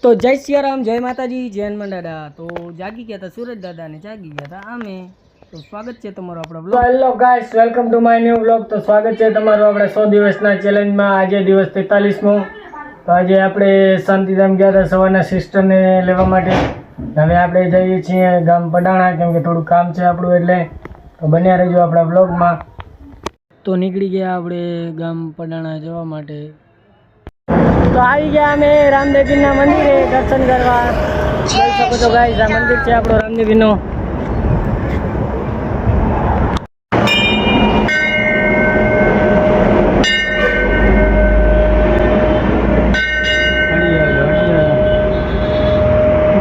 તો જય સિયારામ, જય માતાજી, જય હનુમાન દાદા. તો જાગી ગયા હતા સુરજ દાદા ને જાગી ગયા હતા અમે. તો સ્વાગત છે તમારું આપણા blog. Hello guys, welcome to my new blog. તો સ્વાગત છે તમારું આપણે 100 દિવસના ચેલેન્જમાં. આજે દિવસ 43મો. તો આજે આપણે શાંતિધામ ગયા હતા સવારના સિસ્ટરને લેવા માટે. હવે આપણે જઈએ છીએ ગામ પડાણા, કેમ કે થોડું કામ છે આપણું, એટલે તો બન્યા રહેજો આપણા બ્લોગમાં. તો નીકળી ગયા આપણે ગામ પડાણા જવા માટે. તો આવી ગયા અમે રામદેવજીના મંદિરે દર્શન કરવા. જોઈ શકો છો ગાઈસ, આ મંદિર છે આપણો રામદેવજીનો.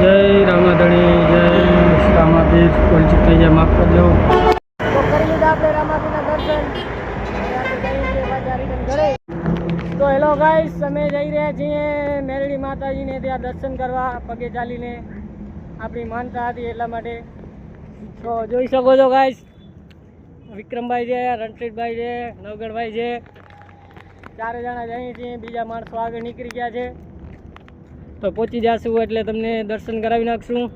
જય રામાધણી, જય રામાપીર. પરિચિત થઈ જાય, માફ કરજો. તો કરી લીધા આપણે રામાપીરના દર્શન. તો હેલો ગાઈસ, અમે જઈ રહ્યા છીએ મેરડી માતાજીને ત્યાં દર્શન કરવા પગે ચાલીને. આપણી માનતા હતી એટલા માટે. તો જોઈ શકો છો ગાઈસ, વિક્રમભાઈ છે, રણજીતભાઈ છે, નવગણભાઈ છે, ચારે જણા જઈએ છીએ. બીજા માણસો આગળ નીકળી ગયા છે. તો પહોંચી જશું એટલે તમને દર્શન કરાવી નાખશું.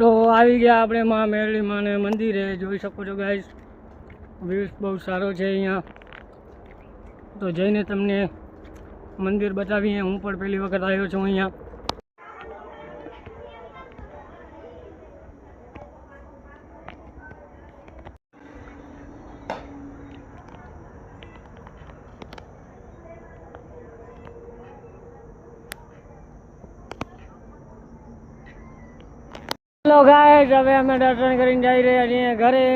તો આવી ગયા આપણે માં મેરડી માને મંદિરે. જોઈ શકો છો ગાઈસ, વ્યૂઝ બહુ સારો છે અહીંયા. તો જઈને તમને મંદિર બતાવીએ. હું પણ પહેલી વખત આવ્યો છું અહીંયા. હેલો ગાઈસ, હવે અમે દર્શન કરીને જઈ રહ્યા છીએ ઘરે.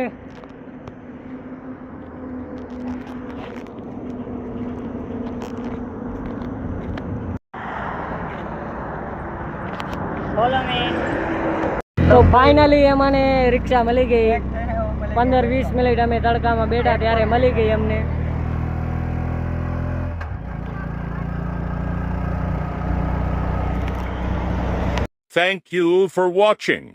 તો ફાઇનલી અમને રિક્ષા મળી ગઈ. 15-20 મિનિટ અમે તડકામાં બેઠા ત્યારે મળી ગઈ અમને. Thank you for watching.